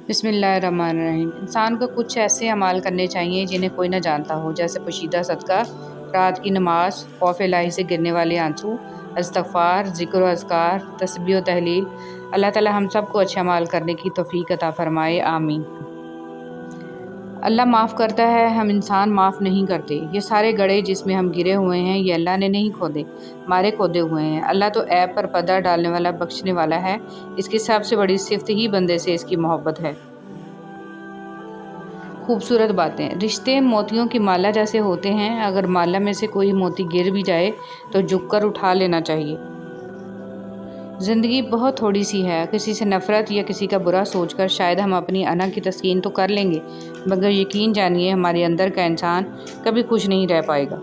بسم اللہ الرحمن الرحیم۔ انسان کو کچھ ایسے اعمال کرنے چاہیے جنہیں کوئی نہ جانتا ہو، جیسے پوشیدہ صدقہ، رات کی نماز، خوف الہی سے گرنے والے آنسو، استغفار، ذکر و اذکار، تسبیح و تحلیل۔ اللہ تعالی ہم سب کو اچھے اعمال کرنے کی توفیق عطا فرمائے، آمین۔ اللہ معاف کرتا ہے، ہم انسان معاف نہیں کرتے۔ یہ سارے گڑھے جس میں ہم گرے ہوئے ہیں یہ اللہ نے نہیں کھودے، ہمارے کھودے ہوئے ہیں۔ اللہ تو عیب پر پردہ ڈالنے والا، بخشنے والا ہے۔ اس کی سب سے بڑی صفت ہی بندے سے اس کی محبت ہے۔ خوبصورت باتیں۔ رشتے موتیوں کی مالا جیسے ہوتے ہیں، اگر مالا میں سے کوئی موتی گر بھی جائے تو جھک کر اٹھا لینا چاہیے۔ زندگی بہت تھوڑی سی ہے، کسی سے نفرت یا کسی کا برا سوچ کر شاید ہم اپنی انا کی تسکین تو کر لیں گے، مگر یقین جانیے ہمارے اندر کا انسان کبھی خوش نہیں رہ پائے گا۔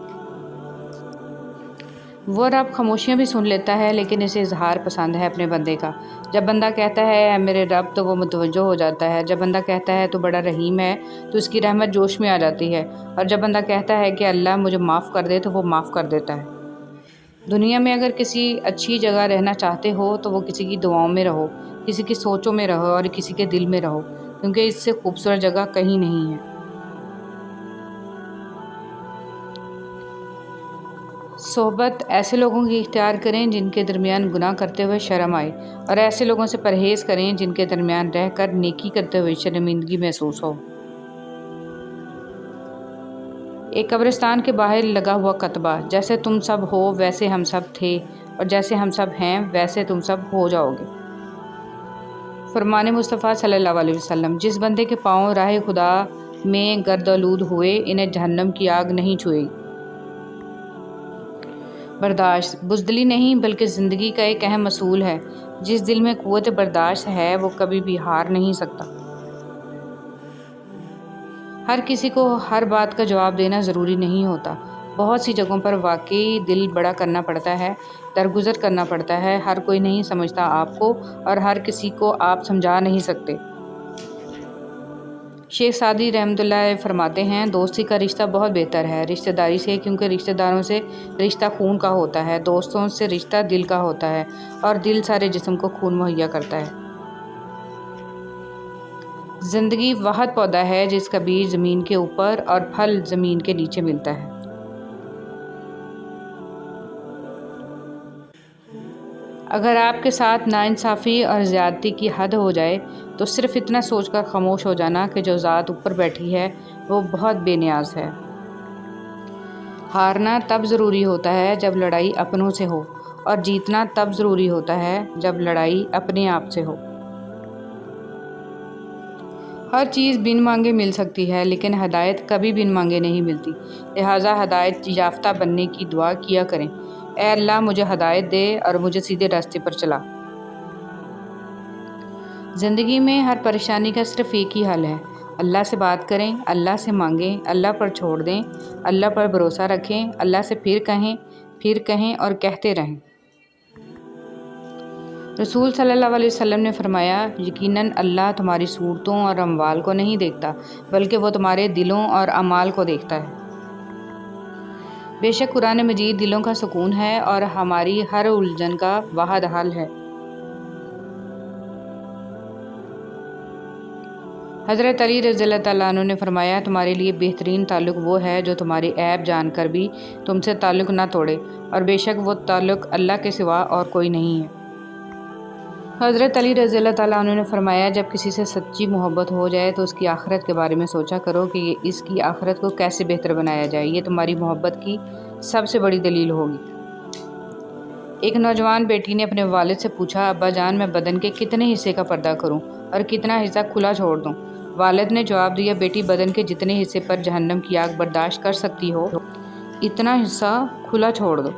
وہ رب خاموشیاں بھی سن لیتا ہے، لیکن اسے اظہار پسند ہے اپنے بندے کا۔ جب بندہ کہتا ہے اے میرے رب تو وہ متوجہ ہو جاتا ہے۔ جب بندہ کہتا ہے تو بڑا رحیم ہے تو اس کی رحمت جوش میں آ جاتی ہے، اور جب بندہ کہتا ہے کہ اللہ مجھے معاف کر دے تو وہ معاف کر دیتا ہے۔ دنیا میں اگر کسی اچھی جگہ رہنا چاہتے ہو تو وہ کسی کی دعاؤں میں رہو، کسی کی سوچوں میں رہو اور کسی کے دل میں رہو، کیونکہ اس سے خوبصورت جگہ کہیں نہیں ہے۔ صحبت ایسے لوگوں کی اختیار کریں جن کے درمیان گناہ کرتے ہوئے شرم آئے، اور ایسے لوگوں سے پرہیز کریں جن کے درمیان رہ کر نیکی کرتے ہوئے شرمندگی محسوس ہو۔ ایک قبرستان کے باہر لگا ہوا کتبہ، جیسے تم سب ہو ویسے ہم سب تھے، اور جیسے ہم سب ہیں ویسے تم سب ہو جاؤ گے۔ فرمان مصطفیٰ صلی اللہ علیہ وسلم، جس بندے کے پاؤں راہ خدا میں گردآلود ہوئے انہیں جہنم کی آگ نہیں چھوئے گی۔ برداشت بزدلی نہیں بلکہ زندگی کا ایک اہم اصول ہے۔ جس دل میں قوت برداشت ہے وہ کبھی بھی ہار نہیں سکتا۔ ہر کسی کو ہر بات کا جواب دینا ضروری نہیں ہوتا۔ بہت سی جگہوں پر واقعی دل بڑا کرنا پڑتا ہے، درگزر کرنا پڑتا ہے۔ ہر کوئی نہیں سمجھتا آپ کو، اور ہر کسی کو آپ سمجھا نہیں سکتے۔ شیخ سعدی رحمۃ اللہ علیہ فرماتے ہیں، دوستی کا رشتہ بہت بہتر ہے رشتہ داری سے، کیونکہ رشتہ داروں سے رشتہ خون کا ہوتا ہے، دوستوں سے رشتہ دل کا ہوتا ہے، اور دل سارے جسم کو خون مہیا کرتا ہے۔ زندگی واحد پودا ہے جس کا بیج زمین کے اوپر اور پھل زمین کے نیچے ملتا ہے۔ اگر آپ کے ساتھ ناانصافی اور زیادتی کی حد ہو جائے تو صرف اتنا سوچ کر خاموش ہو جانا کہ جو ذات اوپر بیٹھی ہے وہ بہت بے نیاز ہے۔ ہارنا تب ضروری ہوتا ہے جب لڑائی اپنوں سے ہو، اور جیتنا تب ضروری ہوتا ہے جب لڑائی اپنے آپ سے ہو۔ ہر چیز بن مانگے مل سکتی ہے، لیکن ہدایت کبھی بن مانگے نہیں ملتی، لہٰذا ہدایت یافتہ بننے کی دعا کیا کریں۔ اے اللہ مجھے ہدایت دے اور مجھے سیدھے راستے پر چلا۔ زندگی میں ہر پریشانی کا صرف ایک ہی حل ہے، اللہ سے بات کریں، اللہ سے مانگیں، اللہ پر چھوڑ دیں، اللہ پر بھروسہ رکھیں، اللہ سے پھر کہیں اور کہتے رہیں۔ رسول صلی اللہ علیہ وسلم نے فرمایا، یقیناً اللہ تمہاری صورتوں اور اموال کو نہیں دیکھتا، بلکہ وہ تمہارے دلوں اور اعمال کو دیکھتا ہے۔ بے شک قرآن مجید دلوں کا سکون ہے اور ہماری ہر الجھن کا واحد حل ہے۔ حضرت علی رضی اللہ تعالیٰ عنہ نے فرمایا، تمہارے لیے بہترین تعلق وہ ہے جو تمہاری عیب جان کر بھی تم سے تعلق نہ توڑے، اور بے شک وہ تعلق اللہ کے سوا اور کوئی نہیں ہے۔ حضرت علی رضی اللہ تعالیٰ عنہ نے فرمایا، جب کسی سے سچی محبت ہو جائے تو اس کی آخرت کے بارے میں سوچا کرو کہ اس کی آخرت کو کیسے بہتر بنایا جائے، یہ تمہاری محبت کی سب سے بڑی دلیل ہوگی۔ ایک نوجوان بیٹی نے اپنے والد سے پوچھا، ابا جان میں بدن کے کتنے حصے کا پردہ کروں اور کتنا حصہ کھلا چھوڑ دوں؟ والد نے جواب دیا، بیٹی بدن کے جتنے حصے پر جہنم کی آگ برداشت کر سکتی ہو اتنا حصہ کھلا چھوڑ دو۔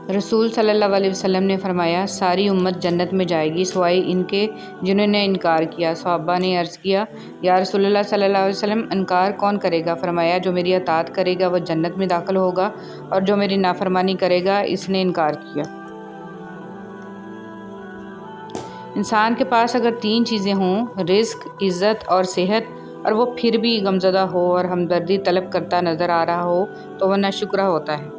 رسول صلی اللہ علیہ وسلم نے فرمایا، ساری امت جنت میں جائے گی سوائے ان کے جنہوں نے انکار کیا۔ صحابہ نے عرض کیا، یا رسول اللہ صلی اللہ علیہ وسلم انکار کون کرے گا؟ فرمایا، جو میری اطاعت کرے گا وہ جنت میں داخل ہوگا، اور جو میری نافرمانی کرے گا اس نے انکار کیا۔ انسان کے پاس اگر تین چیزیں ہوں، رزق، عزت اور صحت، اور وہ پھر بھی غمزدہ ہو اور ہمدردی طلب کرتا نظر آ رہا ہو تو وہ ناشکرا ہوتا ہے۔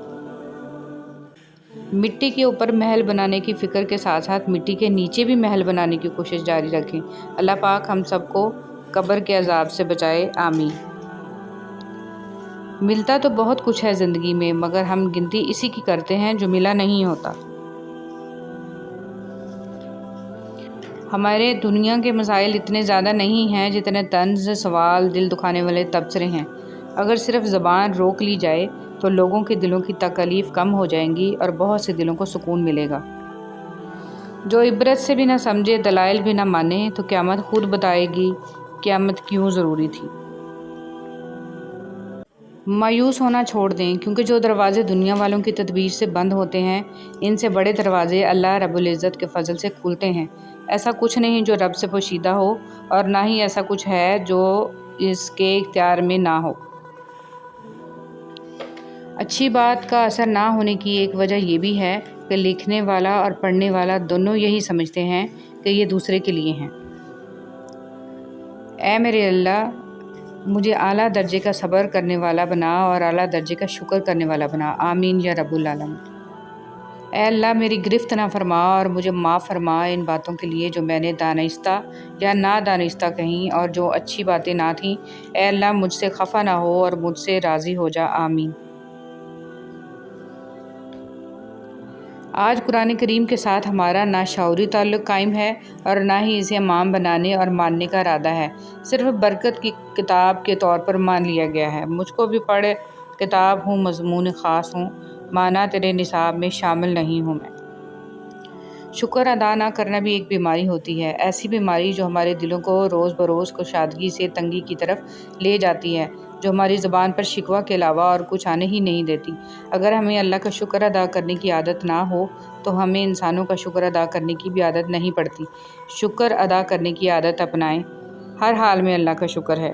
مٹی کے اوپر محل بنانے کی فکر کے ساتھ ساتھ مٹی کے نیچے بھی محل بنانے کی کوشش جاری رکھیں۔ اللہ پاک ہم سب کو قبر کے عذاب سے بچائے، آمین۔ ملتا تو بہت کچھ ہے زندگی میں، مگر ہم گنتی اسی کی کرتے ہیں جو ملا نہیں ہوتا۔ ہمارے دنیا کے مسائل اتنے زیادہ نہیں ہیں جتنے طنز، سوال، دل دکھانے والے تبصرے ہیں۔ اگر صرف زبان روک لی جائے تو لوگوں کے دلوں کی تکالیف کم ہو جائیں گی اور بہت سے دلوں کو سکون ملے گا۔ جو عبرت سے بھی نہ سمجھے، دلائل بھی نہ مانے، تو قیامت خود بتائے گی قیامت کیوں ضروری تھی۔ مایوس ہونا چھوڑ دیں، کیونکہ جو دروازے دنیا والوں کی تدبیر سے بند ہوتے ہیں، ان سے بڑے دروازے اللہ رب العزت کے فضل سے کھلتے ہیں۔ ایسا کچھ نہیں جو رب سے پوشیدہ ہو، اور نہ ہی ایسا کچھ ہے جو اس کے اختیار میں نہ ہو۔ اچھی بات کا اثر نہ ہونے کی ایک وجہ یہ بھی ہے کہ لکھنے والا اور پڑھنے والا دونوں یہی سمجھتے ہیں کہ یہ دوسرے کے لیے ہیں۔ اے میرے اللہ، مجھے اعلیٰ درجے کا صبر کرنے والا بنا اور اعلیٰ درجے کا شکر کرنے والا بنا، آمین یا رب العالمین۔ اے اللہ، میری گرفت نہ فرما اور مجھے معاف فرما ان باتوں کے لیے جو میں نے دانستہ یا نادانستہ کہیں اور جو اچھی باتیں نہ تھیں۔ اے اللہ، مجھ سے خفا نہ ہو اور مجھ سے راضی ہو جا، آمین۔ آج قرآن کریم کے ساتھ ہمارا نہ شعوری تعلق قائم ہے اور نہ ہی اسے امام بنانے اور ماننے کا ارادہ ہے، صرف برکت کی کتاب کے طور پر مان لیا گیا ہے۔ مجھ کو بھی پڑھ کتاب ہوں، مضمون خاص ہوں، مانا تیرے نصاب میں شامل نہیں ہوں میں۔ شکر ادا نہ کرنا بھی ایک بیماری ہوتی ہے، ایسی بیماری جو ہمارے دلوں کو روز بروز کشادگی سے تنگی کی طرف لے جاتی ہے، جو ہماری زبان پر شکوہ کے علاوہ اور کچھ آنے ہی نہیں دیتی۔ اگر ہمیں اللہ کا شکر ادا کرنے کی عادت نہ ہو تو ہمیں انسانوں کا شکر ادا کرنے کی بھی عادت نہیں پڑتی۔ شکر ادا کرنے کی عادت اپنائیں، ہر حال میں اللہ کا شکر ہے۔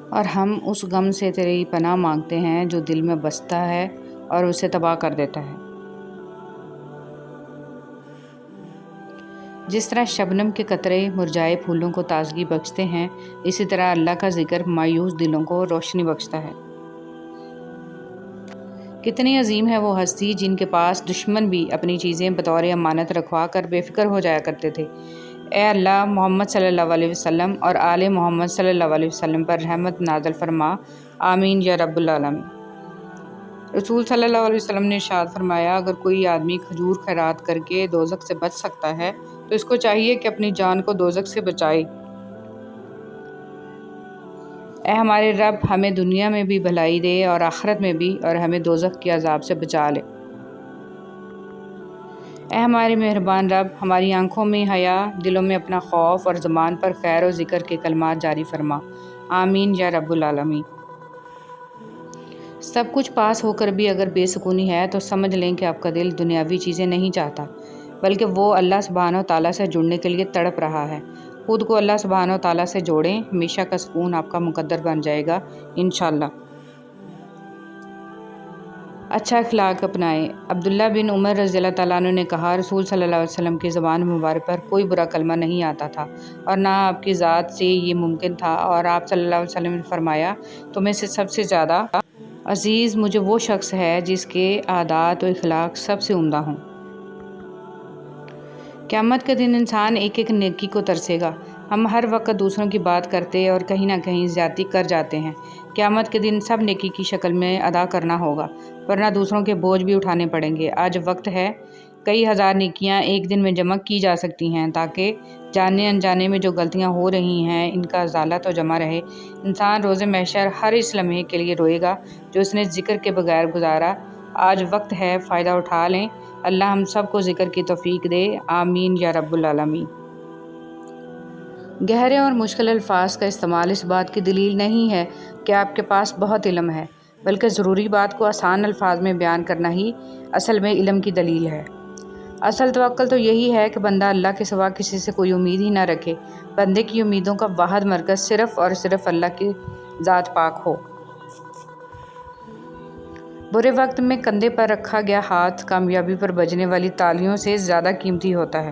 اور ہم اس غم سے تیری پناہ مانگتے ہیں جو دل میں بستا ہے اور اسے تباہ کر دیتا ہے۔ جس طرح شبنم کے قطرے مرجھائے پھولوں کو تازگی بخشتے ہیں، اسی طرح اللہ کا ذکر مایوس دلوں کو روشنی بخشتا ہے۔ کتنی عظیم ہے وہ ہستی جن کے پاس دشمن بھی اپنی چیزیں بطور امانت رکھوا کر بے فکر ہو جایا کرتے تھے۔ اے اللہ، محمد صلی اللہ علیہ وسلم اور آل محمد صلی اللہ علیہ وسلم پر رحمت نازل فرما، آمین یا رب العالمین۔ رسول صلی اللہ علیہ وسلم نے ارشاد فرمایا، اگر کوئی آدمی کھجور خیرات کر کے دوزخ سے بچ سکتا ہے تو اس کو چاہیے کہ اپنی جان کو دوزخ سے بچائے۔ اے ہمارے رب، ہمیں دنیا میں بھی بھلائی دے اور آخرت میں بھی، اور ہمیں دوزخ کے عذاب سے بچا لے۔ اے ہمارے مہربان رب، ہماری آنکھوں میں حیا، دلوں میں اپنا خوف اور زبان پر خیر و ذکر کے کلمات جاری فرما، آمین یا رب العالمین۔ سب کچھ پاس ہو کر بھی اگر بے سکونی ہے تو سمجھ لیں کہ آپ کا دل دنیاوی چیزیں نہیں چاہتا، بلکہ وہ اللہ سبحانہ و تعالیٰ سے جڑنے کے لیے تڑپ رہا ہے۔ خود کو اللہ سبحانہ و تعالیٰ سے جوڑیں، ہمیشہ کا سکون آپ کا مقدر بن جائے گا انشاءاللہ۔ اچھا اخلاق اپنائیں۔ عبداللہ بن عمر رضی اللہ تعالیٰ عنہ نے کہا، رسول صلی اللہ علیہ وسلم کی زبان مبارک پر کوئی برا کلمہ نہیں آتا تھا اور نہ آپ کی ذات سے یہ ممکن تھا، اور آپ صلی اللہ علیہ وسلم نے فرمایا، تمہیں سے سب سے زیادہ عزیز مجھے وہ شخص ہے جس کے عادات و اخلاق سب سے عمدہ ہوں۔ قیامت کے دن انسان ایک ایک نیکی کو ترسے گا۔ ہم ہر وقت دوسروں کی بات کرتے اور کہیں نہ کہیں زیادتی کر جاتے ہیں۔ قیامت کے دن سب نیکی کی شکل میں ادا کرنا ہوگا، ورنہ دوسروں کے بوجھ بھی اٹھانے پڑیں گے۔ آج وقت ہے، کئی ہزار نیکیاں ایک دن میں جمع کی جا سکتی ہیں تاکہ جانے انجانے میں جو غلطیاں ہو رہی ہیں ان کا ازالہ تو جمع رہے۔ انسان روز محشر ہر اس لمحے کے لیے روئے گا جو اس نے ذکر کے بغیر گزارا۔ آج وقت ہے، فائدہ اٹھا لیں۔ اللہ ہم سب کو ذکر کی توفیق دے، آمین یا رب العالمین۔ گہرے اور مشکل الفاظ کا استعمال اس بات کی دلیل نہیں ہے کہ آپ کے پاس بہت علم ہے، بلکہ ضروری بات کو آسان الفاظ میں بیان کرنا ہی اصل میں علم کی دلیل ہے۔ اصل توکل تو یہی ہے کہ بندہ اللہ کے سوا کسی سے کوئی امید ہی نہ رکھے، بندے کی امیدوں کا واحد مرکز صرف اور صرف اللہ کی ذات پاک ہو۔ برے وقت میں کندھے پر رکھا گیا ہاتھ کامیابی پر بجنے والی تالیوں سے زیادہ قیمتی ہوتا ہے۔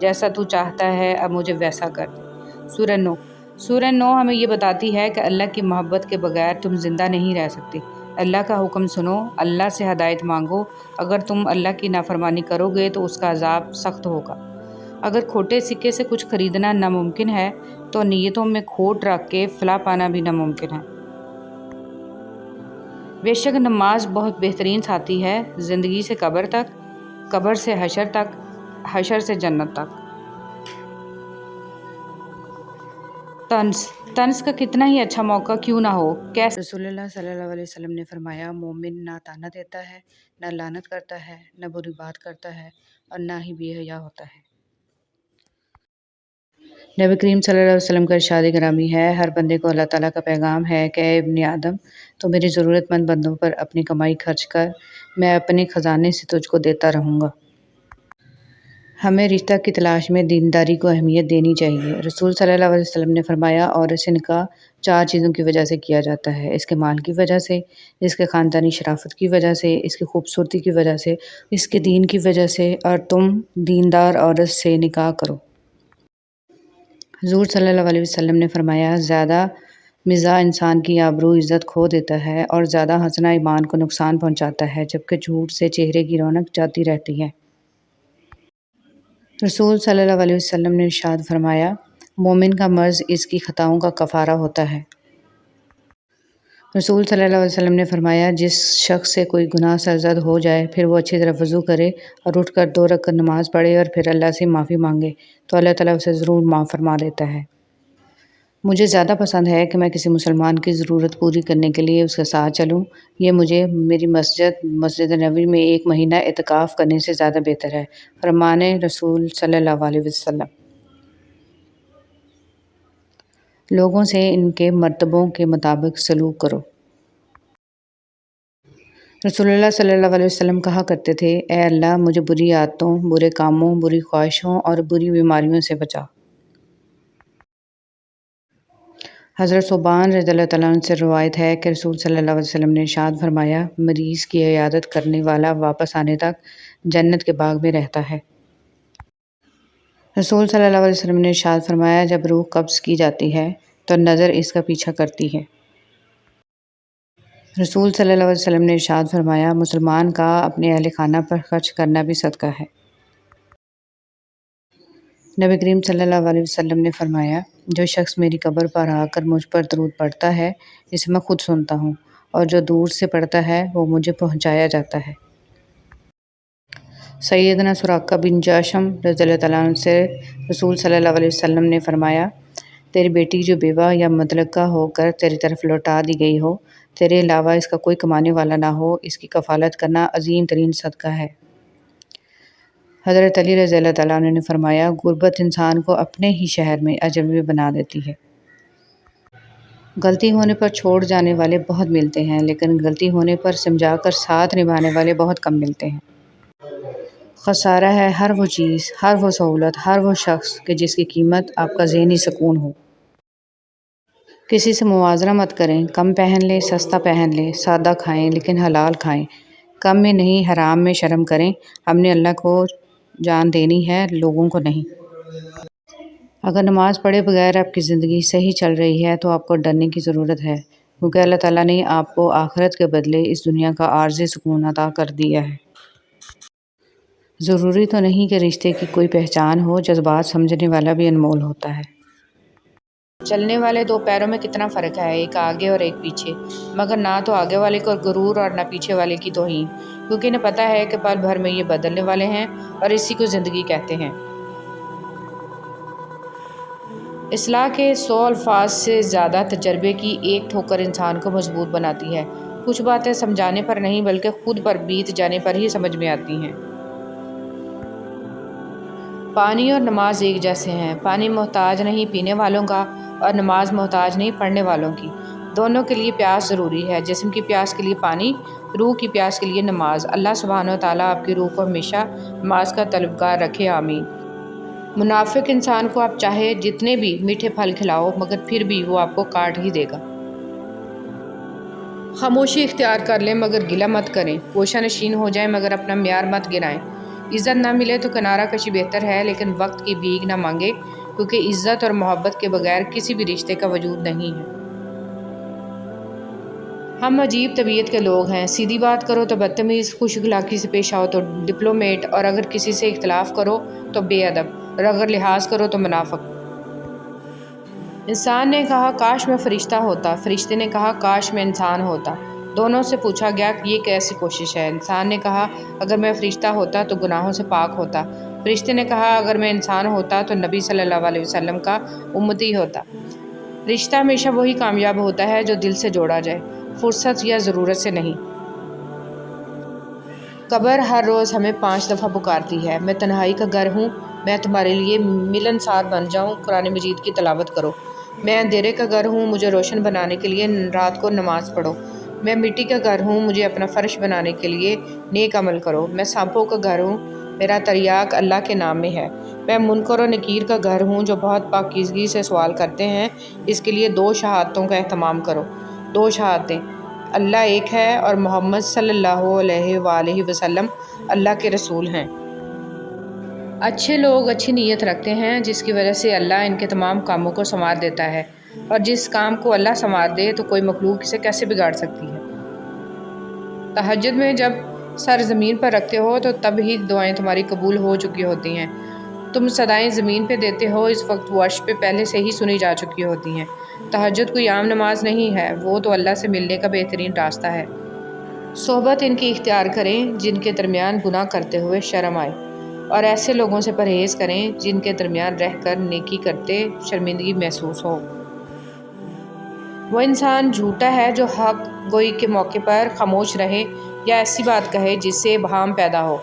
جیسا تو چاہتا ہے اب مجھے ویسا کر دے۔ سورہ نو ہمیں یہ بتاتی ہے کہ اللہ کی محبت کے بغیر تم زندہ نہیں رہ سکتے۔ اللہ کا حکم سنو، اللہ سے ہدایت مانگو۔ اگر تم اللہ کی نافرمانی کرو گے تو اس کا عذاب سخت ہوگا۔ اگر کھوٹے سکے سے کچھ خریدنا ناممکن ہے تو نیتوں میں کھوٹ رکھ کے فلاح پانا بھی ناممکن ہے۔ بے شک نماز بہت بہترین ساتھی ہے، زندگی سے قبر تک، قبر سے حشر تک، حشر سے جنت تک۔ طنز کا کتنا ہی اچھا موقع کیوں نہ ہو، کیسے رسول اللہ صلی اللہ علیہ وسلم نے فرمایا، مومن نہ طعنہ دیتا ہے، نہ لعنت کرتا ہے، نہ بری بات کرتا ہے اور نہ ہی بے حیا ہوتا ہے۔ نبی کریم صلی اللہ علیہ وسلم کا ارشاد گرامی ہے، ہر بندے کو اللہ تعالیٰ کا پیغام ہے کہ اے ابن آدم، تو میری ضرورت مند بندوں پر اپنی کمائی خرچ کر، میں اپنے خزانے سے تجھ کو دیتا رہوں گا۔ ہمیں رشتہ کی تلاش میں دینداری کو اہمیت دینی چاہیے۔ رسول صلی اللہ علیہ وسلم نے فرمایا، عورت سے نکاح 4 چیزوں کی وجہ سے کیا جاتا ہے: اس کے مال کی وجہ سے، اس کے خاندانی شرافت کی وجہ سے، اس کی خوبصورتی کی وجہ سے، اس کے دین کی وجہ سے، اور تم دیندار عورت سے نکاح کرو۔ حضور صلی اللہ علیہ وسلم نے فرمایا، زیادہ مزاح انسان کی آبرو عزت کھو دیتا ہے اور زیادہ ہنسنا ایمان کو نقصان پہنچاتا ہے، جبکہ جھوٹ سے چہرے کی رونق جاتی رہتی ہے۔ رسول صلی اللہ علیہ وسلم نے ارشاد فرمایا، مومن کا مرض اس کی خطاؤں کا کفارہ ہوتا ہے۔ رسول صلی اللہ علیہ وسلم نے فرمایا، جس شخص سے کوئی گناہ سرزد ہو جائے، پھر وہ اچھی طرح وضو کرے اور اٹھ کر 2 رکعت نماز پڑھے اور پھر اللہ سے معافی مانگے تو اللہ تعالیٰ اسے ضرور معاف فرما دیتا ہے۔ مجھے زیادہ پسند ہے کہ میں کسی مسلمان کی ضرورت پوری کرنے کے لیے اس کے ساتھ چلوں۔ یہ مجھے میری مسجد نبوی میں 1 مہینہ اعتکاف کرنے سے زیادہ بہتر ہے۔ فرمان رسول صلی اللہ علیہ وسلم۔ لوگوں سے ان کے مرتبوں کے مطابق سلوک کرو۔ رسول اللہ صلی اللہ علیہ وسلم کہا کرتے تھے، اے اللہ، مجھے بری عادتوں، برے کاموں، بری خواہشوں اور بری بیماریوں سے بچا۔ حضرت ثوبان رضی اللہ تعالیٰ عنہ سے روایت ہے کہ رسول صلی اللہ علیہ وسلم نے ارشاد فرمایا، مریض کی عیادت کرنے والا واپس آنے تک جنت کے باغ میں رہتا ہے۔ رسول صلی اللہ علیہ وسلم نے ارشاد فرمایا، جب روح قبض کی جاتی ہے تو نظر اس کا پیچھا کرتی ہے۔ رسول صلی اللہ علیہ وسلم نے ارشاد فرمایا، مسلمان کا اپنے اہل خانہ پر خرچ کرنا بھی صدقہ ہے۔ نبی کریم صلی اللہ علیہ وسلم نے فرمایا، جو شخص میری قبر پر آ کر مجھ پر درود پڑھتا ہے، اسے میں خود سنتا ہوں، اور جو دور سے پڑھتا ہے وہ مجھے پہنچایا جاتا ہے۔ سیدنا سراقہ بن جاشم رضی اللہ تعالیٰ عنہ سے رسول صلی اللہ علیہ وسلم نے فرمایا، تیری بیٹی جو بیوہ یا مطلقہ ہو کر تیری طرف لوٹا دی گئی ہو، تیرے علاوہ اس کا کوئی کمانے والا نہ ہو، اس کی کفالت کرنا عظیم ترین صدقہ ہے۔ حضرت علی رضی اللہ تعالیٰ عنہ نے فرمایا، غربت انسان کو اپنے ہی شہر میں اجنبی بنا دیتی ہے۔ غلطی ہونے پر چھوڑ جانے والے بہت ملتے ہیں، لیکن غلطی ہونے پر سمجھا کر ساتھ نبھانے والے بہت کم ملتے ہیں۔ خسارہ ہے ہر وہ چیز، ہر وہ سہولت، ہر وہ شخص کہ جس کی قیمت آپ کا ذہنی سکون ہو۔ کسی سے موازنہ مت کریں، کم پہن لیں، سستا پہن لیں، سادہ کھائیں لیکن حلال کھائیں، کم میں نہیں حرام میں شرم کریں۔ ہم نے اللہ کو جان دینی ہے، لوگوں کو نہیں۔ اگر نماز پڑھے بغیر آپ کی زندگی صحیح چل رہی ہے تو آپ کو ڈرنے کی ضرورت ہے، کیونکہ اللہ تعالیٰ نے آپ کو آخرت کے بدلے اس دنیا کا عارضی سکون عطا کر دیا ہے۔ ضروری تو نہیں کہ رشتے کی کوئی پہچان ہو، جذبات سمجھنے والا بھی انمول ہوتا ہے۔ چلنے والے 2 پیروں میں کتنا فرق ہے، ایک آگے اور ایک پیچھے، مگر نہ تو آگے والے کو غرور اور نہ پیچھے والے کی توہین، کیونکہ انہیں پتہ ہے کہ پل بھر میں یہ بدلنے والے ہیں اور اسی کو زندگی کہتے ہیں۔ اصلاح کے 100 الفاظ سے زیادہ تجربے کی ایک ٹھوکر انسان کو مضبوط بناتی ہے۔ کچھ باتیں سمجھانے پر نہیں بلکہ خود پر بیت جانے پر ہی سمجھ میں آتی ہیں۔ پانی اور نماز ایک جیسے ہیں۔ پانی محتاج نہیں پینے والوں کا اور نماز محتاج نہیں پڑھنے والوں کی۔ دونوں کے لیے پیاس ضروری ہے، جسم کی پیاس کے لیے پانی، روح کی پیاس کے لیے نماز۔ اللہ سبحانہ وتعالیٰ آپ کی روح کو ہمیشہ نماز کا طلبگار رکھے، آمین۔ منافق انسان کو آپ چاہے جتنے بھی میٹھے پھل کھلاؤ مگر پھر بھی وہ آپ کو کاٹ ہی دے گا۔ خاموشی اختیار کر لیں مگر گلہ مت کریں، گوشہ نشین ہو جائیں مگر اپنا معیار مت گرائیں۔ عزت نہ ملے تو کنارہ کشی بہتر ہے، لیکن وقت کی بھیک نہ مانگے، کیونکہ عزت اور محبت کے بغیر کسی بھی رشتے کا وجود نہیں ہے۔ ہم عجیب طبیعت کے لوگ ہیں، سیدھی بات کرو تو بدتمیز، خوش اخلاقی سے پیش آؤ تو ڈپلومیٹ، اور اگر کسی سے اختلاف کرو تو بے ادب، اور اگر لحاظ کرو تو منافق۔ انسان نے کہا کاش میں فرشتہ ہوتا، فرشتے نے کہا کاش میں انسان ہوتا۔ دونوں سے پوچھا گیا کہ یہ کیسی کوشش ہے؟ انسان نے کہا اگر میں فرشتہ ہوتا تو گناہوں سے پاک ہوتا۔ فرشتے نے کہا اگر میں انسان ہوتا تو نبی صلی اللہ علیہ وسلم کا امتی ہوتا۔ رشتہ ہمیشہ وہی کامیاب ہوتا ہے جو دل سے جوڑا جائے، فرصت یا ضرورت سے نہیں۔ قبر ہر روز ہمیں 5 دفعہ پکارتی ہے، میں تنہائی کا گھر ہوں، میں تمہارے لیے ملنسار بن جاؤں، قرآن مجید کی تلاوت کرو۔ میں اندھیرے کا گھر ہوں، مجھے روشن بنانے کے لیے رات کو نماز پڑھو۔ میں مٹی کا گھر ہوں، مجھے اپنا فرش بنانے کے لیے نیک عمل کرو۔ میں سانپوں کا گھر ہوں، میرا تریاق اللہ کے نام میں ہے۔ میں منکر و نکیر کا گھر ہوں جو بہت پاکیزگی سے سوال کرتے ہیں، اس کے لیے 2 شہادتوں کا اہتمام کرو۔ 2 شہادتیں، اللہ ایک ہے اور محمد صلی اللہ علیہ وآلہ وسلم اللہ کے رسول ہیں۔ اچھے لوگ اچھی نیت رکھتے ہیں، جس کی وجہ سے اللہ ان کے تمام کاموں کو سنوار دیتا ہے، اور جس کام کو اللہ سنوار دے تو کوئی مخلوق اسے کیسے بگاڑ سکتی ہے۔ تہجد میں جب سر زمین پر رکھتے ہو تو تب ہی دعائیں تمہاری قبول ہو چکی ہوتی ہیں۔ تم صدائیں زمین پہ دیتے ہو، اس وقت وہ عرش پہ پہلے سے ہی سنی جا چکی ہوتی ہیں۔ تہجد کوئی عام نماز نہیں ہے، وہ تو اللہ سے ملنے کا بہترین راستہ ہے۔ صحبت ان کی اختیار کریں جن کے درمیان گناہ کرتے ہوئے شرم آئے، اور ایسے لوگوں سے پرہیز کریں جن کے درمیان رہ کر نیکی کرتے شرمندگی محسوس ہو۔ وہ انسان جھوٹا ہے جو حق گوئی کے موقع پر خاموش رہے یا ایسی بات کہے جس سے ابہام پیدا ہو۔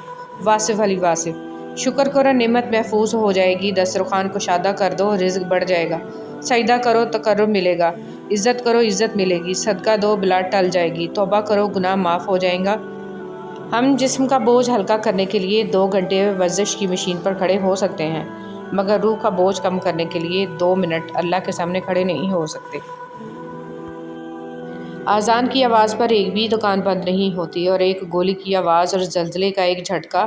واصف علی واصف۔ شکر کرو نعمت محفوظ ہو جائے گی، دسترخوان کشادہ کر دو رزق بڑھ جائے گا، سجدہ کرو تقرب ملے گا، عزت کرو عزت ملے گی، صدقہ دو بلا ٹل جائے گی، توبہ کرو گناہ معاف ہو جائیں گا۔ ہم جسم کا بوجھ ہلکا کرنے کے لیے 2 گھنٹے ورزش کی مشین پر کھڑے ہو سکتے ہیں، مگر روح کا بوجھ کم کرنے کے لیے 2 منٹ اللہ کے سامنے کھڑے نہیں ہو سکتے۔ اذان کی آواز پر ایک بھی دکان بند نہیں ہوتی، اور ایک گولی کی آواز اور زلزلے کا ایک جھٹکا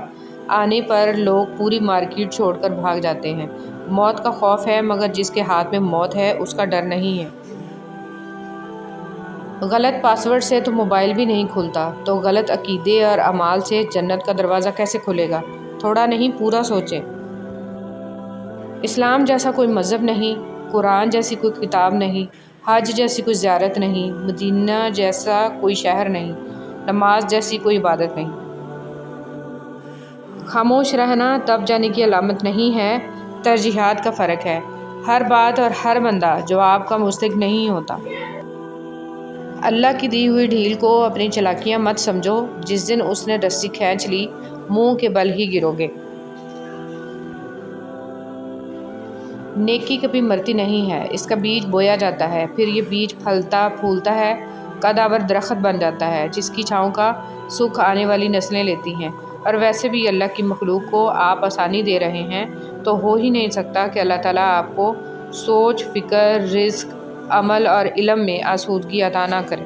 آنے پر لوگ پوری مارکیٹ چھوڑ کر بھاگ جاتے ہیں۔ موت کا خوف ہے، مگر جس کے ہاتھ میں موت ہے اس کا ڈر نہیں ہے۔ غلط پاسورڈ سے تو موبائل بھی نہیں کھلتا، تو غلط عقیدے اور اعمال سے جنت کا دروازہ کیسے کھلے گا؟ تھوڑا نہیں پورا سوچیں۔ اسلام جیسا کوئی مذہب نہیں، قرآن جیسی کوئی کتاب نہیں، حج جیسی کوئی زیارت نہیں، مدینہ جیسا کوئی شہر نہیں، نماز جیسی کوئی عبادت نہیں۔ خاموش رہنا تب جانے کی علامت نہیں ہے، ترجیحات کا فرق ہے۔ ہر بات اور ہر بندہ جواب کا مستحق نہیں ہوتا۔ اللہ کی دی ہوئی ڈھیل کو اپنی چالاکیاں مت سمجھو، جس دن اس نے رسی کھینچ لی منہ کے بل ہی گرو گے۔ نیکی کبھی مرتی نہیں ہے، اس کا بیج بویا جاتا ہے، پھر یہ بیج پھلتا پھولتا ہے، قدآور درخت بن جاتا ہے، جس کی چھاؤں کا سکھ آنے والی نسلیں لیتی ہیں۔ اور ویسے بھی اللہ کی مخلوق کو آپ آسانی دے رہے ہیں تو ہو ہی نہیں سکتا کہ اللہ تعالیٰ آپ کو سوچ، فکر، رزق، عمل اور علم میں آسودگی عطا نہ کرے۔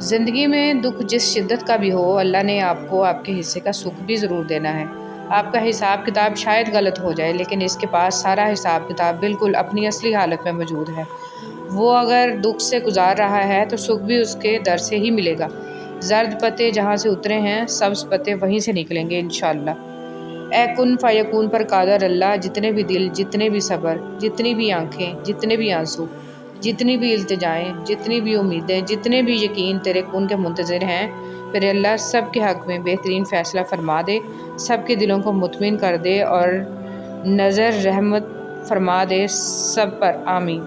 زندگی میں دکھ جس شدت کا بھی ہو، اللہ نے آپ کو آپ کے حصے کا سکھ بھی ضرور دینا ہے۔ آپ کا حساب کتاب شاید غلط ہو جائے، لیکن اس کے پاس سارا حساب کتاب بالکل اپنی اصلی حالت میں موجود ہے۔ وہ اگر دکھ سے گزار رہا ہے تو سکھ بھی اس کے در سے ہی ملے گا۔ زرد پتے جہاں سے اترے ہیں، سبز پتے وہیں سے نکلیں گے انشاءاللہ۔ اے کن فیکون پر قادر اللہ، جتنے بھی دل، جتنے بھی صبر، جتنی بھی آنکھیں، جتنے بھی آنسو، جتنی بھی التجائیں، جتنی بھی امیدیں، جتنے بھی یقین تیرے کن کے منتظر ہیں، پھر اللہ سب کے حق میں بہترین فیصلہ فرما دے، سب کے دلوں کو مطمئن کر دے اور نظر رحمت فرما دے سب پر، آمین۔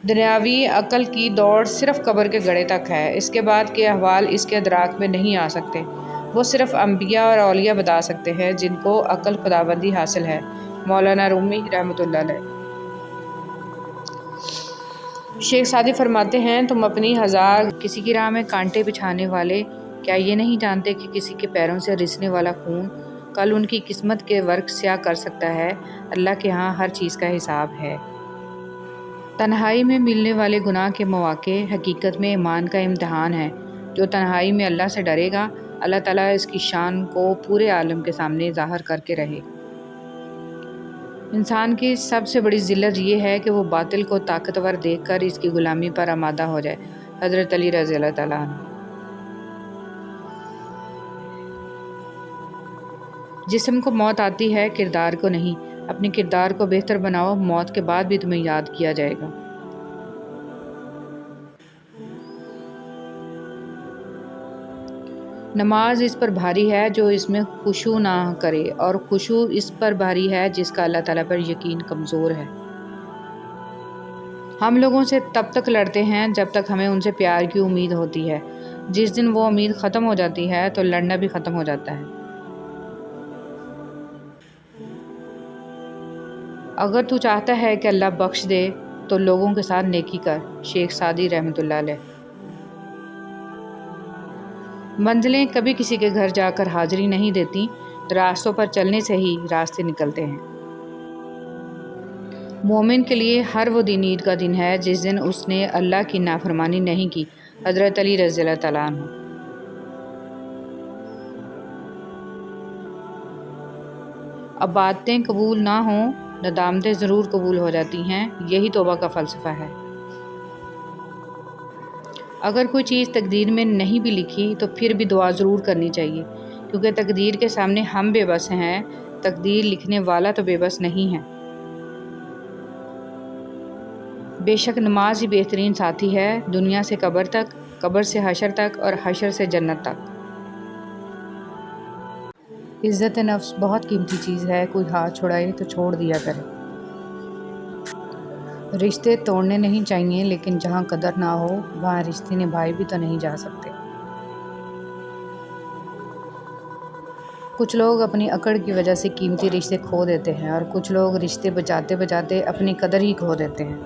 دنیاوی عقل کی دوڑ صرف قبر کے گڑھے تک ہے، اس کے بعد کے احوال اس کے ادراک میں نہیں آ سکتے۔ وہ صرف انبیاء اور اولیاء بتا سکتے ہیں جن کو عقل خداوندی حاصل ہے۔ مولانا رومی رحمۃ اللہ علیہ۔ شیخ سعدی فرماتے ہیں تم اپنی ہزار کسی کی راہ میں کانٹے بچھانے والے کیا یہ نہیں جانتے کہ کسی کے پیروں سے رسنے والا خون کل ان کی قسمت کے ورق سیاہ کر سکتا ہے؟ اللہ کے ہاں ہر چیز کا حساب ہے۔ تنہائی میں ملنے والے گناہ کے مواقع حقیقت میں ایمان کا امتحان ہے۔ جو تنہائی میں اللہ سے ڈرے گا اللہ تعالیٰ اس کی شان کو پورے عالم کے سامنے ظاہر کر کے رہے۔ انسان کی سب سے بڑی ذلت یہ ہے کہ وہ باطل کو طاقتور دیکھ کر اس کی غلامی پر آمادہ ہو جائے۔ حضرت علی رضی اللہ تعالیٰ عنہ۔ جسم کو موت آتی ہے، کردار کو نہیں۔ اپنے کردار کو بہتر بناؤ، موت کے بعد بھی تمہیں یاد کیا جائے گا۔ نماز اس پر بھاری ہے جو اس میں خشوع نہ کرے، اور خشوع اس پر بھاری ہے جس کا اللہ تعالیٰ پر یقین کمزور ہے۔ ہم لوگوں سے تب تک لڑتے ہیں جب تک ہمیں ان سے پیار کی امید ہوتی ہے۔ جس دن وہ امید ختم ہو جاتی ہے تو لڑنا بھی ختم ہو جاتا ہے۔ اگر تو چاہتا ہے کہ اللہ بخش دے تو لوگوں کے ساتھ نیکی کر۔ شیخ سعدی رحمۃ اللہ علیہ۔ منزلیں کبھی کسی کے گھر جا کر حاضری نہیں دیتی، راستوں پر چلنے سے ہی راستے نکلتے ہیں۔ مومن کے لیے ہر وہ دن عید کا دن ہے جس دن اس نے اللہ کی نافرمانی نہیں کی۔ حضرت علی رضی اللہ تعالیٰ عنہ۔ اب باتیں قبول نہ ہوں، ندامتیں ضرور قبول ہو جاتی ہیں، یہی توبہ کا فلسفہ ہے۔ اگر کوئی چیز تقدیر میں نہیں بھی لکھی تو پھر بھی دعا ضرور کرنی چاہیے، کیونکہ تقدیر کے سامنے ہم بے بس ہیں، تقدیر لکھنے والا تو بے بس نہیں ہے۔ بے شک نماز ہی بہترین ساتھی ہے، دنیا سے قبر تک، قبر سے حشر تک، اور حشر سے جنت تک۔ عزت نفس بہت قیمتی چیز ہے، کوئی ہاتھ چھڑائے تو چھوڑ دیا کرے۔ رشتے توڑنے نہیں چاہیے، لیکن جہاں قدر نہ ہو وہاں رشتے نبھائے بھی تو نہیں جا سکتے۔ کچھ لوگ اپنی اکڑ کی وجہ سے قیمتی رشتے کھو دیتے ہیں، اور کچھ لوگ رشتے بچاتے بچاتے اپنی قدر ہی کھو دیتے ہیں۔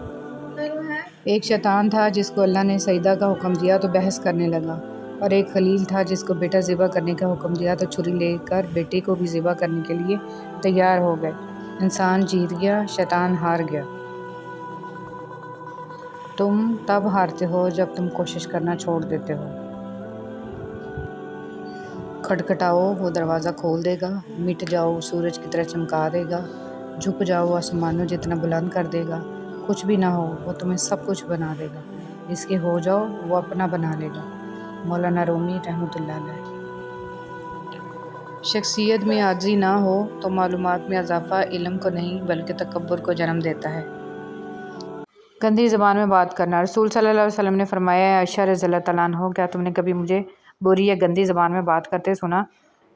ایک شیطان تھا جس کو اللہ نے سجدہ کا حکم دیا تو بحث کرنے لگا، اور ایک خلیل تھا جس کو بیٹا ذبح کرنے کا حکم دیا تو چھری لے کر بیٹے کو بھی ذبح کرنے کے لیے تیار ہو گئے۔ انسان جیت گیا، شیطان ہار گیا۔ تم تب ہارتے ہو جب تم کوشش کرنا چھوڑ دیتے ہو۔ کھٹکھٹاؤ، وہ دروازہ کھول دے گا۔ مٹ جاؤ، سورج کی طرح چمکا دے گا۔ جھک جاؤ، آسمانوں جتنا بلند کر دے گا۔ کچھ بھی نہ ہو، وہ تمہیں سب کچھ بنا دے گا۔ اس کے ہو جاؤ، وہ اپنا بنا لے گا۔ مولانا رومی رحمۃ اللہ علیہ۔ شخصیت میں عاجزی نہ ہو تو معلومات میں اضافہ علم کو نہیں بلکہ تکبر کو جنم دیتا ہے۔ گندی زبان میں بات کرنا۔ رسول صلی اللہ علیہ وسلم نے فرمایا، اے عائشہ رضی اللہ تعالیٰ عنہ، کیا تم نے کبھی مجھے بری یا گندی زبان میں بات کرتے سنا؟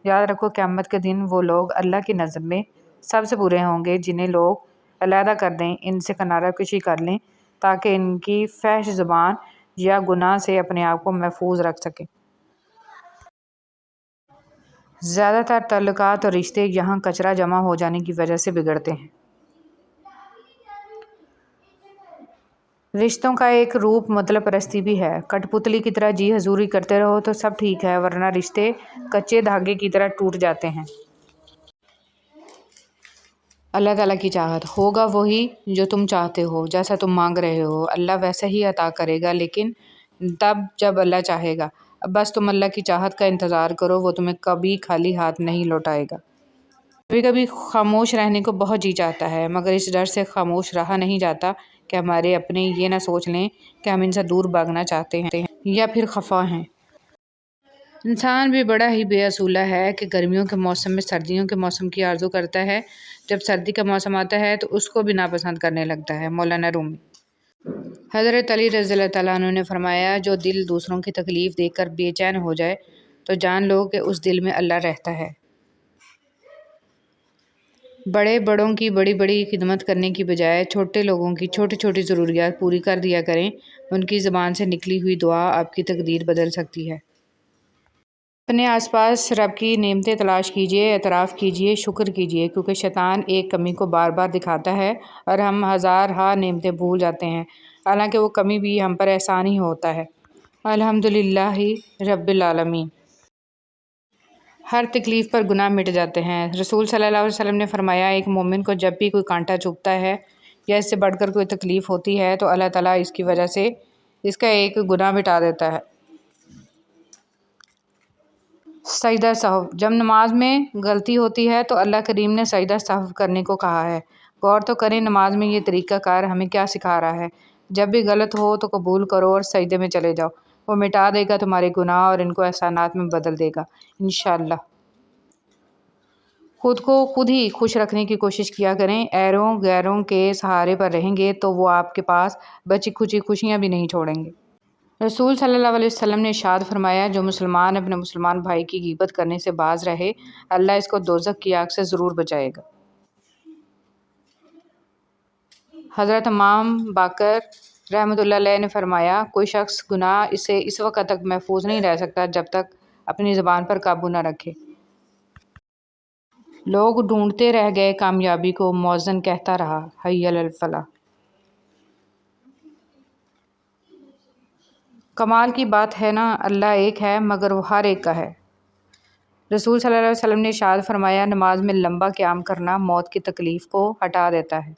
یاد رکھو، قیامت کے دن وہ لوگ اللہ کی نظر میں سب سے برے ہوں گے جنہیں لوگ علیحدہ کر دیں، ان سے کنارہ کشی کر لیں تاکہ ان کی فحش زبان یا گناہ سے اپنے آپ کو محفوظ رکھ سکیں۔ زیادہ تر تعلقات اور رشتے یہاں کچرا جمع ہو جانے کی وجہ سے بگڑتے ہیں۔ رشتوں کا ایک روپ مطلب پرستی بھی ہے۔ کٹ پتلی کی طرح جی حضوری کرتے رہو تو سب ٹھیک ہے، ورنہ رشتے کچے دھاگے کی طرح ٹوٹ جاتے ہیں۔ اللہ تعالیٰ کی چاہت ہوگا وہی جو تم چاہتے ہو، جیسا تم مانگ رہے ہو اللہ ویسا ہی عطا کرے گا، لیکن تب جب اللہ چاہے گا۔ اب بس تم اللہ کی چاہت کا انتظار کرو، وہ تمہیں کبھی خالی ہاتھ نہیں لوٹائے گا۔ کبھی کبھی خاموش رہنے کو بہت جی چاہتا ہے، مگر اس ڈر سے خاموش رہا نہیں جاتا کہ ہمارے اپنے یہ نہ سوچ لیں کہ ہم ان سے دور بھاگنا چاہتے ہیں یا پھر خفا ہیں۔ انسان بھی بڑا ہی بے اصولہ ہے کہ گرمیوں کے موسم میں سردیوں کے موسم کی آرزو کرتا ہے، جب سردی کا موسم آتا ہے تو اس کو بھی ناپسند کرنے لگتا ہے۔ مولانا رومی۔ حضرت علی رضی اللہ تعالیٰ عنہ نے فرمایا، جو دل دوسروں کی تکلیف دیکھ کر بے چین ہو جائے تو جان لو کہ اس دل میں اللہ رہتا ہے۔ بڑے بڑوں کی بڑی بڑی خدمت کرنے کی بجائے چھوٹے لوگوں کی چھوٹی چھوٹی ضروریات پوری کر دیا کریں، ان کی زبان سے نکلی ہوئی دعا آپ کی تقدیر بدل سکتی ہے۔ اپنے آس پاس رب کی نعمتیں تلاش کیجیے، اعتراف کیجیے، شکر کیجیے، کیونکہ شیطان ایک کمی کو بار بار دکھاتا ہے اور ہم ہزار ہا نعمتیں بھول جاتے ہیں، حالانکہ وہ کمی بھی ہم پر احسان ہی ہوتا ہے۔ الحمدللہ رب العالمین۔ ہر تکلیف پر گناہ مٹ جاتے ہیں۔ رسول صلی اللہ علیہ وسلم نے فرمایا، ایک مومن کو جب بھی کوئی کانٹا چبھتا ہے یا اس سے بڑھ کر کوئی تکلیف ہوتی ہے تو اللہ تعالیٰ اس کی وجہ سے اس کا ایک گناہ مٹا دیتا ہے۔ سجدہ سہو۔ جب نماز میں غلطی ہوتی ہے تو اللہ کریم نے سجدہ سہو کرنے کو کہا ہے۔ غور تو کریں نماز میں یہ طریقہ کار ہمیں کیا سکھا رہا ہے۔ جب بھی غلط ہو تو قبول کرو اور سجدے میں چلے جاؤ، وہ مٹا دے گا تمہارے گناہ اور ان کو احسانات میں بدل دے گا انشاءاللہ۔ خود کو خود ہی خوش رکھنے کی کوشش کیا کریں۔ غیروں کے سہارے پر رہیں گے تو وہ آپ کے پاس بچی کھچی خوشیاں بھی نہیں چھوڑیں گے۔ رسول صلی اللہ علیہ وسلم نے ارشاد فرمایا، جو مسلمان اپنے مسلمان بھائی کی غیبت کرنے سے باز رہے، اللہ اس کو دوزخ کی آگ سے ضرور بچائے گا۔ حضرت امام باقر رحمۃ اللہ علیہ نے فرمایا، کوئی شخص گناہ سے اس وقت تک محفوظ نہیں رہ سکتا جب تک اپنی زبان پر قابو نہ رکھے۔ لوگ ڈھونڈتے رہ گئے کامیابی کو، مؤذن کہتا رہا حی علی الفلاح۔ کمال کی بات ہے نا، اللہ ایک ہے مگر وہ ہر ایک کا ہے۔ رسول صلی اللہ علیہ وسلم نے ارشاد فرمایا، نماز میں لمبا قیام کرنا موت کی تکلیف کو ہٹا دیتا ہے۔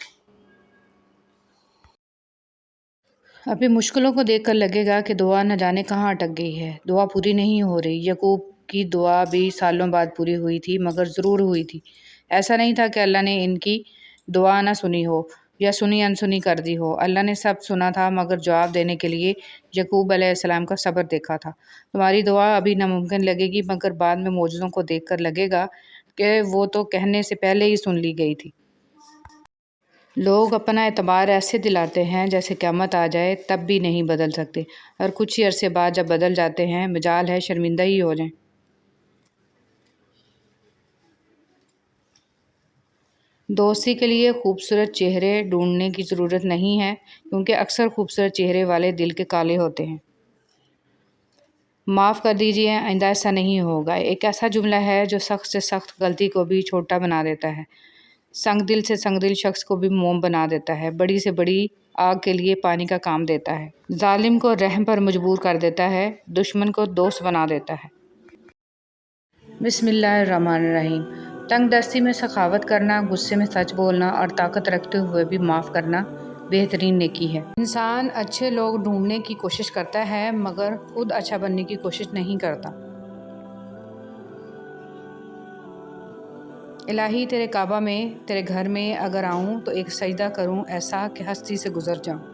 اپنی مشکلوں کو دیکھ کر لگے گا کہ دعا نہ جانے کہاں اٹک گئی ہے، دعا پوری نہیں ہو رہی۔ یعقوب کی دعا بھی سالوں بعد پوری ہوئی تھی مگر ضرور ہوئی تھی۔ ایسا نہیں تھا کہ اللہ نے ان کی دعا نہ سنی ہو یا سنی انسنی کر دی ہو، اللہ نے سب سنا تھا مگر جواب دینے کے لیے یعقوب علیہ السلام کا صبر دیکھا تھا۔ تمہاری دعا ابھی ناممکن لگے گی مگر بعد میں معجزوں کو دیکھ کر لگے گا کہ وہ تو کہنے سے پہلے ہی سن لی گئی تھی۔ لوگ اپنا اعتبار ایسے دلاتے ہیں جیسے قیامت آ جائے تب بھی نہیں بدل سکتے، اور کچھ ہی عرصے بعد جب بدل جاتے ہیں مجال ہے شرمندہ ہی ہو جائیں۔ دوستی کے لیے خوبصورت چہرے ڈھونڈنے کی ضرورت نہیں ہے، کیونکہ اکثر خوبصورت چہرے والے دل کے کالے ہوتے ہیں۔ معاف کر دیجیے، آئندہ ایسا نہیں ہوگا، ایک ایسا جملہ ہے جو سخت سے سخت غلطی کو بھی چھوٹا بنا دیتا ہے، سنگ دل سے سنگ دل شخص کو بھی موم بنا دیتا ہے، بڑی سے بڑی آگ کے لیے پانی کا کام دیتا ہے، ظالم کو رحم پر مجبور کر دیتا ہے، دشمن کو دوست بنا دیتا ہے۔ بسم اللہ الرحمن الرحیم۔ تنگ دستی میں سخاوت کرنا، غصے میں سچ بولنا اور طاقت رکھتے ہوئے بھی معاف کرنا بہترین نیکی ہے۔ انسان اچھے لوگ ڈھونڈنے کی کوشش کرتا ہے مگر خود اچھا بننے کی کوشش نہیں کرتا۔ الہی تیرے کعبہ میں، تیرے گھر میں اگر آؤں تو ایک سجدہ کروں ایسا کہ ہستی سے گزر جاؤں۔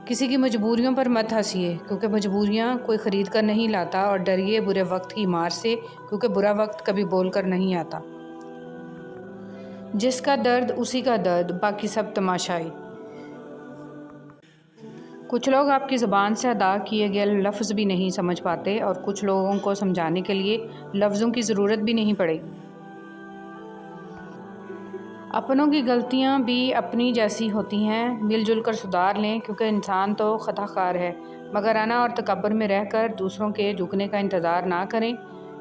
کسی کی مجبوریوں پر مت ہنسیے، کیونکہ مجبوریاں کوئی خرید کر نہیں لاتا، اور ڈریے برے وقت کی مار سے، کیونکہ برا وقت کبھی بول کر نہیں آتا۔ جس کا درد اسی کا درد، باقی سب تماشائی۔ کچھ لوگ آپ کی زبان سے ادا کیے گئے لفظ بھی نہیں سمجھ پاتے، اور کچھ لوگوں کو سمجھانے کے لیے لفظوں کی ضرورت بھی نہیں پڑے۔ اپنوں کی غلطیاں بھی اپنی جیسی ہوتی ہیں، مل جل کر سدھار لیں، کیونکہ انسان تو خطا کار ہے، مگر انا اور تکبر میں رہ کر دوسروں کے جھکنے کا انتظار نہ کریں۔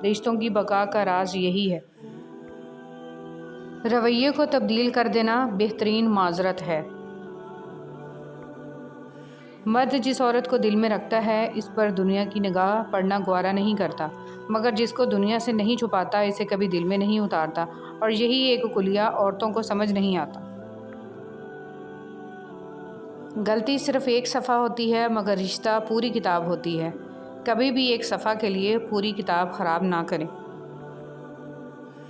رشتوں کی بقا کا راز یہی ہے۔ رویے کو تبدیل کر دینا بہترین معذرت ہے۔ مرد جس عورت کو دل میں رکھتا ہے اس پر دنیا کی نگاہ پڑنا گوارا نہیں کرتا، مگر جس کو دنیا سے نہیں چھپاتا اسے کبھی دل میں نہیں اتارتا، اور یہی ایک کلیہ عورتوں کو سمجھ نہیں آتا۔ غلطی صرف ایک صفحہ ہوتی ہے مگر رشتہ پوری کتاب ہوتی ہے۔ کبھی بھی ایک صفحہ کے لیے پوری کتاب خراب نہ کریں۔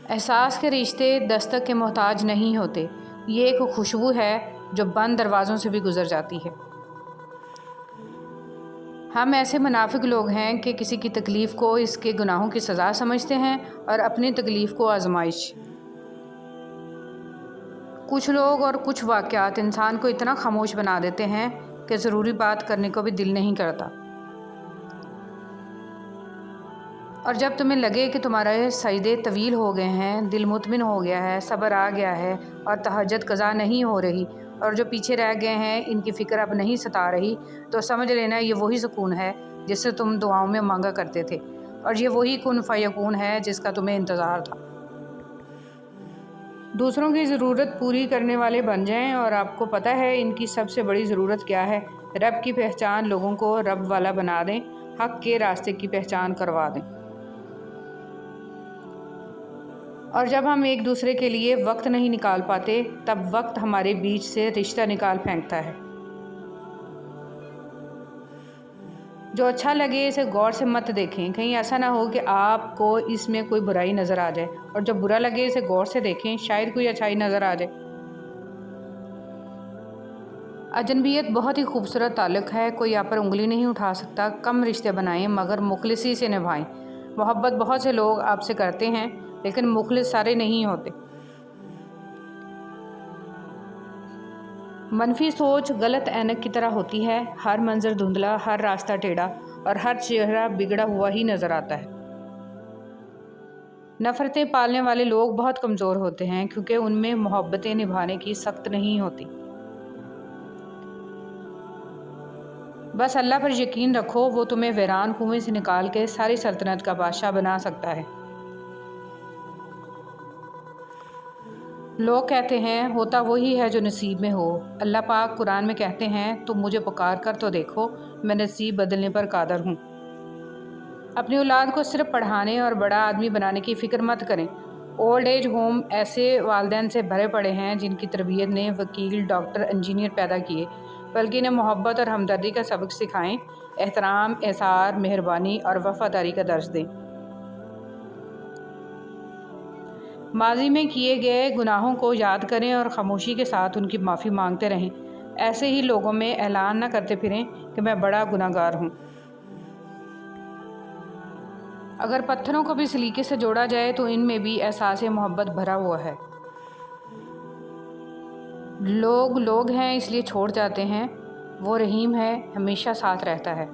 احساس کے رشتے دستک کے محتاج نہیں ہوتے، یہ ایک خوشبو ہے جو بند دروازوں سے بھی گزر جاتی ہے۔ ہم ایسے منافق لوگ ہیں کہ کسی کی تکلیف کو اس کے گناہوں کی سزا سمجھتے ہیں اور اپنی تکلیف کو آزمائش۔ کچھ لوگ اور کچھ واقعات انسان کو اتنا خاموش بنا دیتے ہیں کہ ضروری بات کرنے کو بھی دل نہیں کرتا، اور جب تمہیں لگے کہ تمہارے سجدے طویل ہو گئے ہیں، دل مطمئن ہو گیا ہے، صبر آ گیا ہے اور تہجد قضا نہیں ہو رہی، اور جو پیچھے رہ گئے ہیں ان کی فکر اب نہیں ستا رہی، تو سمجھ لینا یہ وہی سکون ہے جس سے تم دعاؤں میں مانگا کرتے تھے، اور یہ وہی کن فیکون ہے جس کا تمہیں انتظار تھا۔ دوسروں کی ضرورت پوری کرنے والے بن جائیں، اور آپ کو پتہ ہے ان کی سب سے بڑی ضرورت کیا ہے؟ رب کی پہچان، لوگوں کو رب والا بنا دیں، حق کے راستے کی پہچان کروا دیں۔ اور جب ہم ایک دوسرے کے لیے وقت نہیں نکال پاتے تب وقت ہمارے بیچ سے رشتہ نکال پھینکتا ہے۔ جو اچھا لگے اسے غور سے مت دیکھیں، کہیں ایسا نہ ہو کہ آپ کو اس میں کوئی برائی نظر آ جائے، اور جو برا لگے اسے غور سے دیکھیں، شاید کوئی اچھائی نظر آ جائے۔ اجنبیت بہت ہی خوبصورت تعلق ہے، کوئی آپ پر انگلی نہیں اٹھا سکتا۔ کم رشتے بنائیں مگر مخلصی سے نبھائیں۔ محبت بہت سے لوگ آپ سے کرتے ہیں لیکن مخلص سارے نہیں ہوتے۔ منفی سوچ غلط اینک کی طرح ہوتی ہے، ہر منظر دھندلا، ہر راستہ ٹیڑھا اور ہر چہرہ بگڑا ہوا ہی نظر آتا ہے۔ نفرتیں پالنے والے لوگ بہت کمزور ہوتے ہیں کیونکہ ان میں محبتیں نبھانے کی سخت نہیں ہوتی۔ بس اللہ پر یقین رکھو، وہ تمہیں ویران کنویں سے نکال کے ساری سلطنت کا بادشاہ بنا سکتا ہے۔ لوگ کہتے ہیں ہوتا وہی ہے جو نصیب میں ہو۔ اللہ پاک قرآن میں کہتے ہیں تم مجھے پکار کر تو دیکھو، میں نصیب بدلنے پر قادر ہوں۔ اپنی اولاد کو صرف پڑھانے اور بڑا آدمی بنانے کی فکر مت کریں۔ اولڈ ایج ہوم ایسے والدین سے بھرے پڑے ہیں جن کی تربیت نے وکیل، ڈاکٹر، انجینئر پیدا کیے، بلکہ انہیں محبت اور ہمدردی کا سبق سکھائیں، احترام، احسان، مہربانی اور وفاداری کا درس دیں۔ ماضی میں کیے گئے گناہوں کو یاد کریں اور خاموشی کے ساتھ ان کی معافی مانگتے رہیں۔ ایسے ہی لوگوں میں اعلان نہ کرتے پھریں کہ میں بڑا گناہ گار ہوں۔ اگر پتھروں کو بھی سلیقے سے جوڑا جائے تو ان میں بھی احساس محبت بھرا ہوا ہے۔ لوگ لوگ ہیں اس لیے چھوڑ جاتے ہیں، وہ رحیم ہے، ہمیشہ ساتھ رہتا ہے۔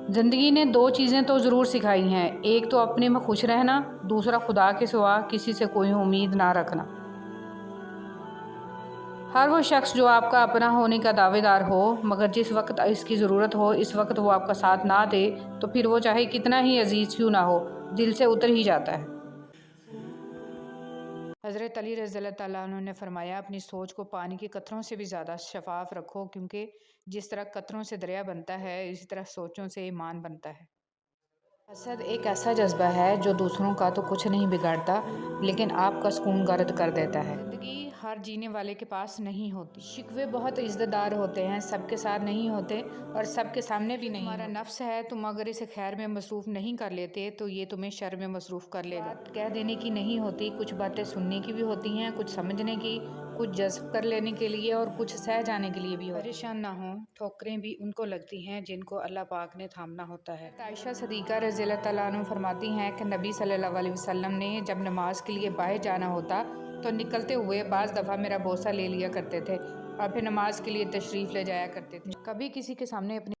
زندگی نے دو چیزیں تو ضرور سکھائی ہیں، ایک تو اپنے میں خوش رہنا، دوسرا خدا کے سوا کسی سے کوئی امید نہ رکھنا۔ ہر وہ شخص جو آپ کا اپنا ہونے کا دعوے دار ہو مگر جس وقت اس کی ضرورت ہو اس وقت وہ آپ کا ساتھ نہ دے تو پھر وہ چاہے کتنا ہی عزیز کیوں نہ ہو دل سے اتر ہی جاتا ہے۔ حضرت علی رضی اللہ تعالیٰ عنہ نے فرمایا اپنی سوچ کو پانی کے قطروں سے بھی زیادہ شفاف رکھو، کیونکہ جس طرح قطروں سے دریا بنتا ہے اسی طرح سوچوں سے ایمان بنتا ہے۔ حسد ایک ایسا جذبہ ہے جو دوسروں کا تو کچھ نہیں بگاڑتا لیکن آپ کا سکون گرد کر دیتا ہے۔ زندگی ہر جینے والے کے پاس نہیں ہوتی۔ شکوے بہت عزت دار ہوتے ہیں، سب کے ساتھ نہیں ہوتے اور سب کے سامنے بھی نہیں۔ تمہارا نفس ہے، تم اگر اسے خیر میں مصروف نہیں کر لیتے تو یہ تمہیں شر میں مصروف کر لے گا۔ بات کہہ دینے کی نہیں ہوتی، کچھ باتیں سننے کی بھی ہوتی ہیں، کچھ سمجھنے کی، کچھ جذب کر لینے کے لیے اور کچھ سہ جانے کے لیے بھی ہوتی ہیں۔ پریشان نہ ہوں، ٹھوکریں بھی ان کو لگتی ہیں جن کو اللہ پاک نے تھامنا ہوتا ہے۔ عائشہ صدیقہ رضی اللہ تعالیٰ عنہ فرماتی ہیں کہ نبی صلی اللہ علیہ وسلم نے جب نماز کے لیے باہر جانا ہوتا تو نکلتے ہوئے بعض دفعہ میرا بوسہ لے لیا کرتے تھے اور پھر نماز کے لیے تشریف لے جایا کرتے تھے۔ کبھی کسی کے سامنے اپنی